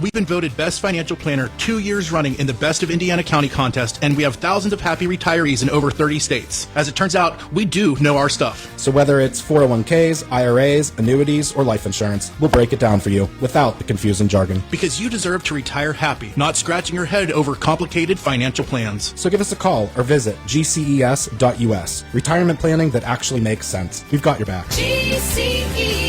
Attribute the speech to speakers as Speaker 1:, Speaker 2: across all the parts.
Speaker 1: We've been voted Best Financial Planner 2 years running in the Best of Indiana County contest, and we have thousands of happy retirees in over 30 states. As it turns out, we do know our stuff.
Speaker 2: So whether it's 401ks, IRAs, annuities, or life insurance, we'll break it down for you without the confusing jargon.
Speaker 1: Because you deserve to retire happy, not scratching your head over complicated financial plans.
Speaker 2: So give us a call or visit gces.us. Retirement planning that actually makes sense. We've got your back.
Speaker 3: GCES.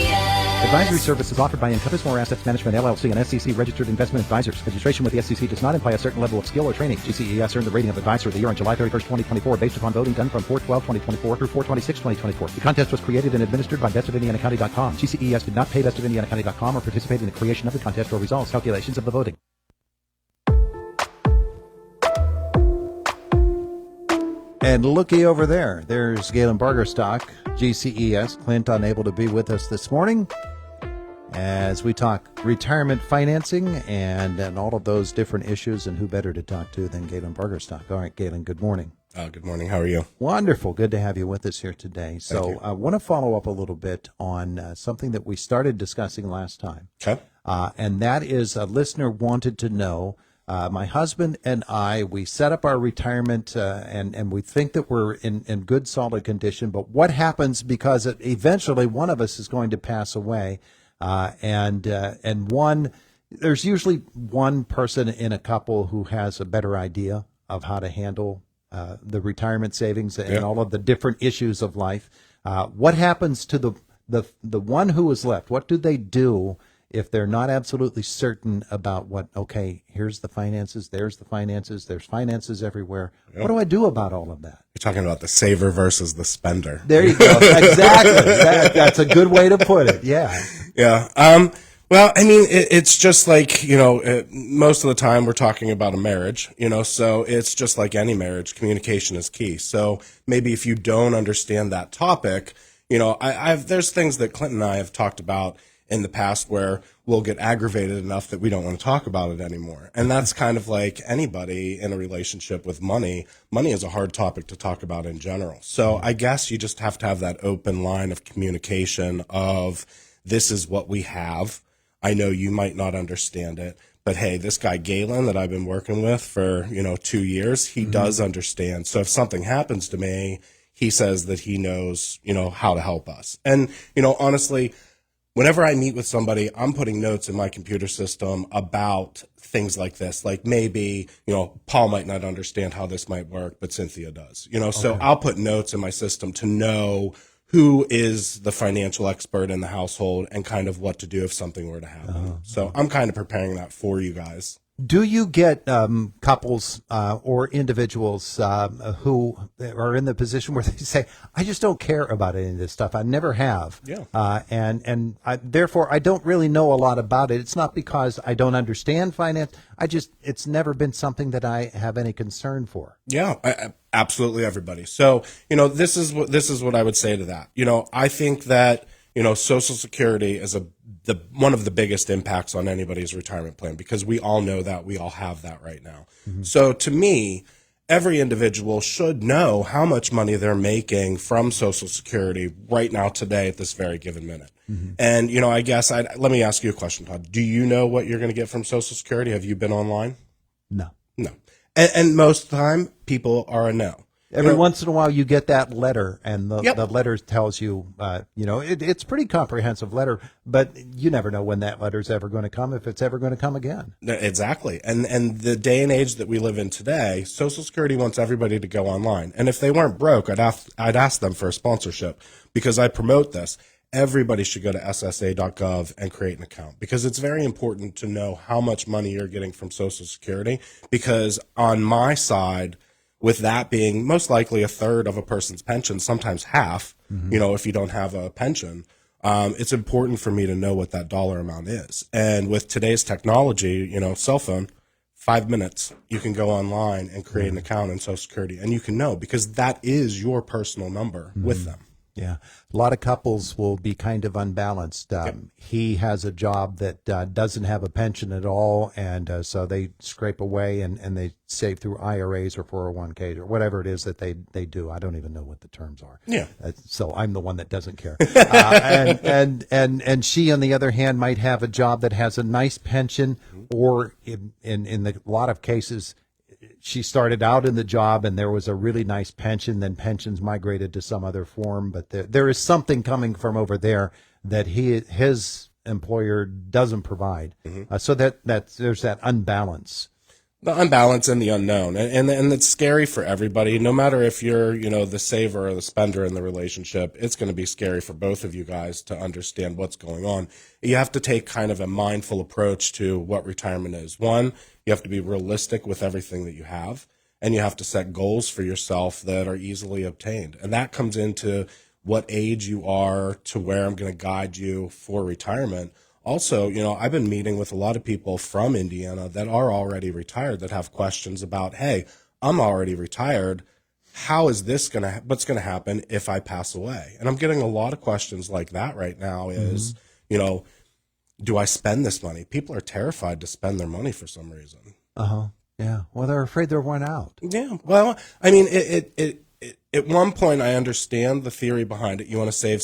Speaker 4: Advisory services offered by Encompass More Assets Management, LLC, and SEC-registered investment advisors. Registration with the SEC does not imply a certain level of skill or training. GCES earned the rating of Advisor of the Year on July 31st, 2024, based upon voting done from 4/12/2024 through 4/26/2024. The contest was created and administered by bestofindianacounty.com. GCES did not pay bestofindianacounty.com or participate in the creation of the contest or results calculations of the voting. And looky over there. There's Galen Bargerstock, GCES. Clint unable to be with us this morning as we talk retirement financing and all of those different issues, and who better to talk to than Galen Bargerstock. All right, Galen, good morning.
Speaker 5: Good morning. How are you?
Speaker 4: Wonderful. Good to have you with us here today. So I want to follow up a little bit on something that we started discussing last time.
Speaker 5: Okay.
Speaker 4: And that is a listener wanted to know, my husband and I, we set up our retirement and we think that we're in good, solid condition. But what happens because eventually one of us is going to pass away? And there's usually one person in a couple who has a better idea of how to handle the retirement savings and all of the different issues of life. What happens to the one who is left? What do they do if they're not absolutely certain about here's the finances, there's finances everywhere. Yep. What do I do about all of that?
Speaker 5: You're talking about the saver versus the spender.
Speaker 4: There you go. Exactly. That's a good way to put it. Yeah.
Speaker 5: Yeah. Well, I mean, it's just like, most of the time we're talking about a marriage, so it's just like any marriage. Communication is key. So maybe if you don't understand that topic, there's things that Clint and I have talked about in the past where we'll get aggravated enough that we don't want to talk about it anymore. And that's kind of like anybody in a relationship with money. Money is a hard topic to talk about in general. So I guess you just have to have that open line of communication of, this is what we have. I know you might not understand it, but hey, this guy Galen that I've been working with for, 2 years, he does understand. So if something happens to me, he says that he knows, how to help us. And, honestly, whenever I meet with somebody, I'm putting notes in my computer system about things like this. Like maybe, Paul might not understand how this might work, but Cynthia does. So I'll put notes in my system to know who is the financial expert in the household and kind of what to do if something were to happen. So I'm kind of preparing that for you guys.
Speaker 4: Do you get couples or individuals who are in the position where they say, I just don't care about any of this stuff. I never have.
Speaker 5: Yeah.
Speaker 4: And therefore, I don't really know a lot about it. It's not because I don't understand finance. It's never been something that I have any concern for.
Speaker 5: Yeah, absolutely everybody. So, this is what I would say to that. I think that, Social Security is one of the biggest impacts on anybody's retirement plan, because we all know that, we all have that right now. Mm-hmm. So to me, every individual should know how much money they're making from Social Security right now, today, at this very given minute. Mm-hmm. And, I guess let me ask you a question, Todd. Do you know what you're going to get from Social Security? Have you been online?
Speaker 4: No.
Speaker 5: And most of the time, people are a no.
Speaker 4: Every once in a while, you get that letter, and the letter tells you, it's a pretty comprehensive letter, but you never know when that letter's ever going to come, if it's ever going to come again.
Speaker 5: Exactly. And the day and age that we live in today, Social Security wants everybody to go online. And if they weren't broke, I'd ask them for a sponsorship, because I promote this. Everybody should go to ssa.gov and create an account, because it's very important to know how much money you're getting from Social Security, because on my side, with that being most likely a third of a person's pension, sometimes half, if you don't have a pension, it's important for me to know what that dollar amount is. And with today's technology, cell phone, 5 minutes, you can go online and create an account in Social Security, and you can know, because that is your personal number with them.
Speaker 4: Yeah. A lot of couples will be kind of unbalanced. He has a job that doesn't have a pension at all, and so they scrape away and they save through IRAs or 401ks or whatever it is that they do. I don't even know what the terms are.
Speaker 5: Yeah.
Speaker 4: So I'm the one that doesn't care. And she, on the other hand, might have a job that has a nice pension or in a lot of cases, she started out in the job and there was a really nice pension, then pensions migrated to some other form, but there is something coming from over there that his employer doesn't provide. So that there's that unbalance.
Speaker 5: The unbalance and the unknown, and it's scary for everybody. No matter if you're, the saver or the spender in the relationship, it's going to be scary for both of you guys to understand what's going on. You have to take kind of a mindful approach to what retirement is. One, you have to be realistic with everything that you have, and you have to set goals for yourself that are easily obtained. And that comes into what age you are to where I'm going to guide you for retirement. Also, I've been meeting with a lot of people from Indiana that are already retired that have questions about, hey, I'm already retired. How is this what's going to happen if I pass away? And I'm getting a lot of questions like that right now is, do I spend this money? People are terrified to spend their money for some reason.
Speaker 4: Yeah. Well, they're afraid they'll run out.
Speaker 5: Yeah. Well, I mean, at one point, I understand the theory behind it. You want to save.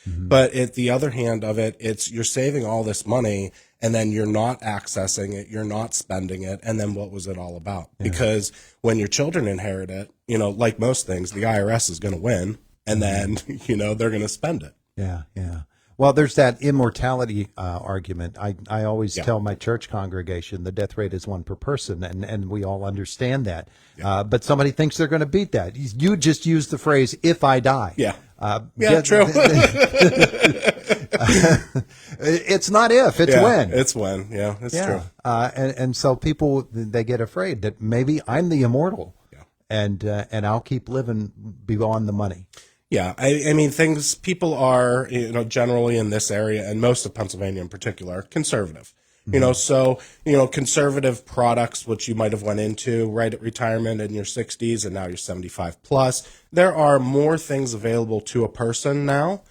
Speaker 5: But at the other hand of it, you're saving all this money and then you're not accessing it. You're not spending it. And then what was it all about? Yeah. Because when your children inherit it, like most things, the IRS is going to win and then, they're going to spend it.
Speaker 4: Yeah. Yeah. Well, there's that immortality argument. I always tell my church congregation the death rate is 1 per person, and we all understand that. Yeah. But somebody thinks they're going to beat that. You just used the phrase, if I die.
Speaker 5: Yeah. True.
Speaker 4: It's not if, it's when.
Speaker 5: It's when. Yeah, it's true.
Speaker 4: And so people, they get afraid that maybe I'm the immortal, and I'll keep living beyond the money.
Speaker 5: Yeah, I mean, people are, generally in this area, and most of Pennsylvania in particular, conservative. So, conservative products, which you might have went into right at retirement in your 60s, and now you're 75 plus. There are more things available to a person now,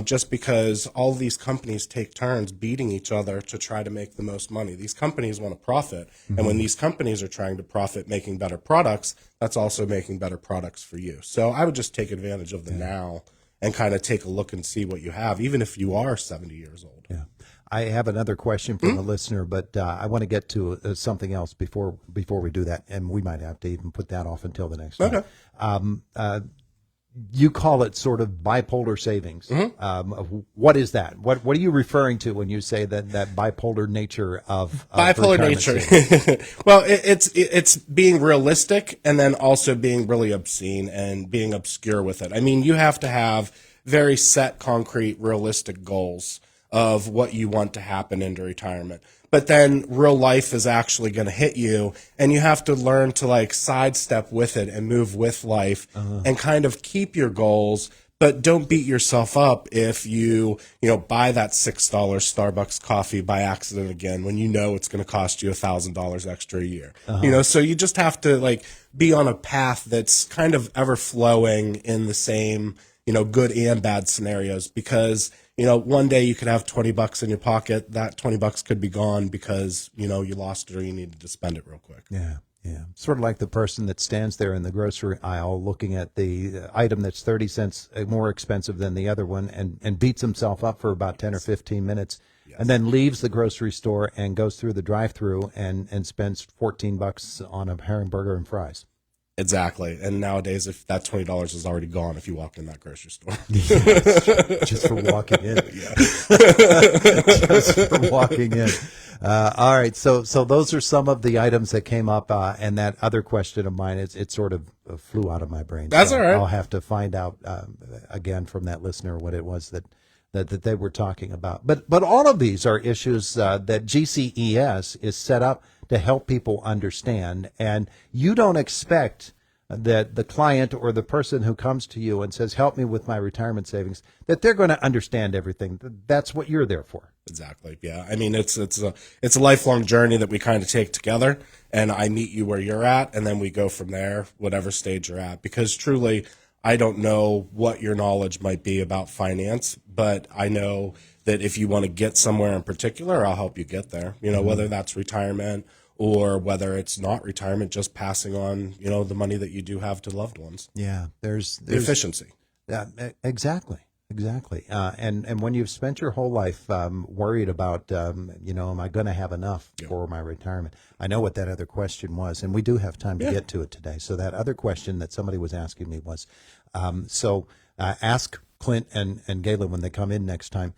Speaker 5: just because all these companies take turns beating each other to try to make the most money. These companies want to profit, and when these companies are trying to profit making better products, that's also making better products for you. So I would just take advantage of the now and kind of take a look and see what you have, even if you are 70 years old.
Speaker 4: Yeah. I have another question from a listener, but I want to get to something else before we do that, and we might have to even put that off until the next time. You call it sort of bipolar savings. What is that? What are you referring to when you say that bipolar nature of
Speaker 5: bipolar nature? Well, it's being realistic and then also being really obscene and being obscure with it. I mean, you have to have very set, concrete, realistic goals of what you want to happen into retirement. But then real life is actually going to hit you, and you have to learn to sidestep with it and move with life and kind of keep your goals, but don't beat yourself up if you buy that $6 Starbucks coffee by accident again when it's going to cost you $1,000 extra a year. So you just have to be on a path that's kind of ever flowing in the same, good and bad scenarios, because one day you could have $20 in your pocket. That $20 could be gone because, you lost it or you needed to spend it real quick.
Speaker 4: Yeah. Yeah. Sort of like the person that stands there in the grocery aisle looking at the item that's 30 cents more expensive than the other one and beats himself up for about 10 or 15 minutes and then leaves the grocery store and goes through the drive-thru and spends $14 on a hamburger and fries.
Speaker 5: Exactly. And nowadays, if that $20 is already gone if you walk in that grocery store.
Speaker 4: Just for walking in. Just for walking in. All right. So those are some of the items that came up. And that other question of mine, it sort of flew out of my brain.
Speaker 5: That's all right.
Speaker 4: I'll have to find out again from that listener what it was that they were talking about. But all of these are issues that GCES is set up to help people understand. And you don't expect that the client or the person who comes to you and says, help me with my retirement savings, that they're going to understand everything. That's what you're there for.
Speaker 5: Exactly. Yeah. I mean, it's a lifelong journey that we kind of take together, and I meet you where you're at, and then we go from there, whatever stage you're at, because truly, I don't know what your knowledge might be about finance, but I know that if you want to get somewhere in particular, I'll help you get there, whether that's retirement or whether it's not retirement, just passing on, the money that you do have to loved ones.
Speaker 4: Yeah. There's
Speaker 5: the efficiency.
Speaker 4: Yeah, exactly. Exactly. And when you've spent your whole life worried about, am I going to have enough for my retirement? I know what that other question was, and we do have time to get to it today. So that other question that somebody was asking me was, ask Clint and Galen when they come in next time.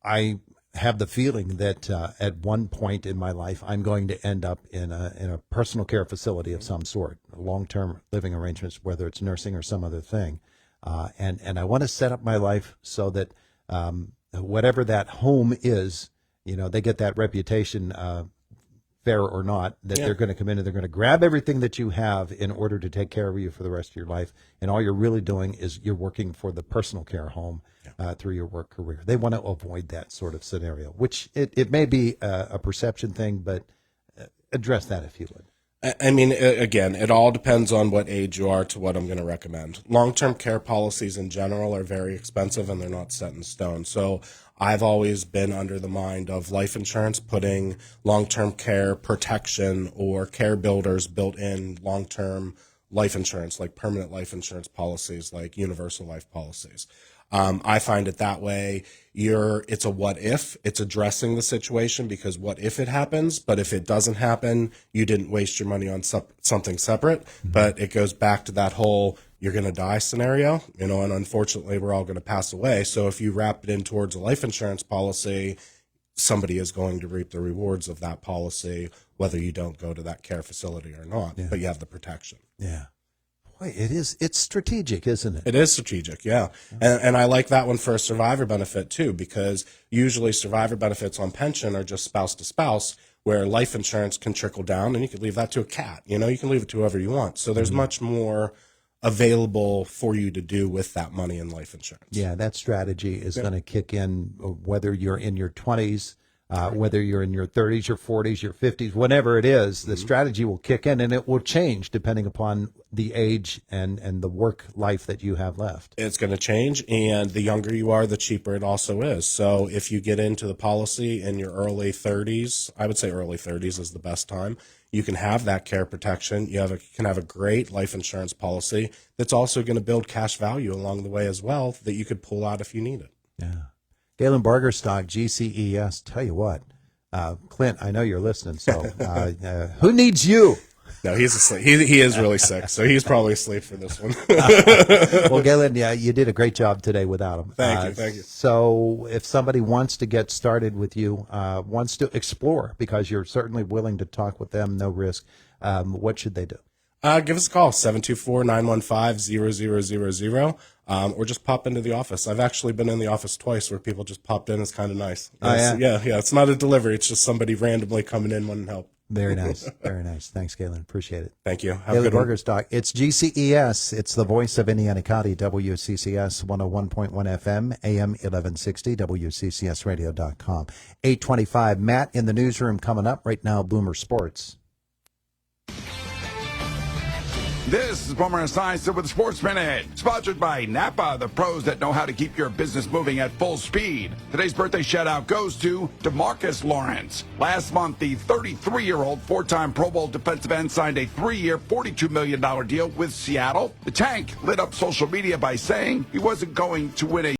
Speaker 4: I have the feeling that at one point in my life, I'm going to end up in a personal care facility of some sort, long-term living arrangements, whether it's nursing or some other thing. And I want to set up my life so that whatever that home is, they get that reputation, fair or not, that they're going to come in and they're going to grab everything that you have in order to take care of you for the rest of your life. And all you're really doing is you're working for the personal care home through your work career. They want to avoid that sort of scenario, which it may be a perception thing, but address that if you would.
Speaker 5: I mean, again, it all depends on what age you are to what I'm going to recommend. Long-term care policies in general are very expensive and they're not set in stone. So I've always been under the mind of life insurance, putting long-term care protection or care builders built in long-term life insurance, like permanent life insurance policies, like universal life policies. I find it that way. It's a what if. It's addressing the situation because what if it happens, but if it doesn't happen, you didn't waste your money on something separate. Mm-hmm. But it goes back to that whole you're going to die scenario, and unfortunately we're all going to pass away. So if you wrap it in towards a life insurance policy, somebody is going to reap the rewards of that policy, whether you don't go to that care facility or not, but you have the protection.
Speaker 4: Yeah. Boy, it's strategic, isn't it?
Speaker 5: It is strategic, yeah. And I like that one for a survivor benefit too, because usually survivor benefits on pension are just spouse to spouse, where life insurance can trickle down and you can leave that to a cat. You can leave it to whoever you want. So there's much more available for you to do with that money in life insurance.
Speaker 4: Yeah, that strategy is going to kick in whether you're in your 20s, whether you're in your 30s, your 40s, your 50s, whatever it is, the strategy will kick in and it will change depending upon the age and the work life that you have left.
Speaker 5: It's going to change, and the younger you are, the cheaper it also is. So if you get into the policy in your early 30s, I would say early 30s is the best time. You can have that care protection. You can have a great life insurance policy that's also going to build cash value along the way as well that you could pull out if you need it.
Speaker 4: Yeah. Galen Bargerstock, GCES. Tell you what, Clint, I know you're listening, so who needs you?
Speaker 5: No, he's asleep. He is really sick, so he's probably asleep for this one.
Speaker 4: Well, Galen, you did a great job today without him.
Speaker 5: Thank you.
Speaker 4: So if somebody wants to get started with you, wants to explore, because you're certainly willing to talk with them, no risk, what should they do?
Speaker 5: Give us a call, 724-915-0000, or just pop into the office. I've actually been in the office twice where people just popped in. It's kind of nice. Yeah. It's not a delivery. It's just somebody randomly coming in wanting help.
Speaker 4: Very nice. Very nice. Thanks, Galen. Appreciate it.
Speaker 5: Thank you. Have
Speaker 4: Galen
Speaker 5: a good one.
Speaker 4: Bargerstock. It's GCES. It's the voice of Indiana County, WCCS 101.1 FM, AM 1160, WCCSradio.com. 825. Matt in the newsroom coming up right now, Boomer Sports.
Speaker 6: This is Boomer Esiason with Sports Minute, sponsored by Napa, the pros that know how to keep your business moving at full speed. Today's birthday shout-out goes to DeMarcus Lawrence. Last month, the 33-year-old four-time Pro Bowl defensive end signed a 3-year, $42 million deal with Seattle. The Tank lit up social media by saying he wasn't going to win a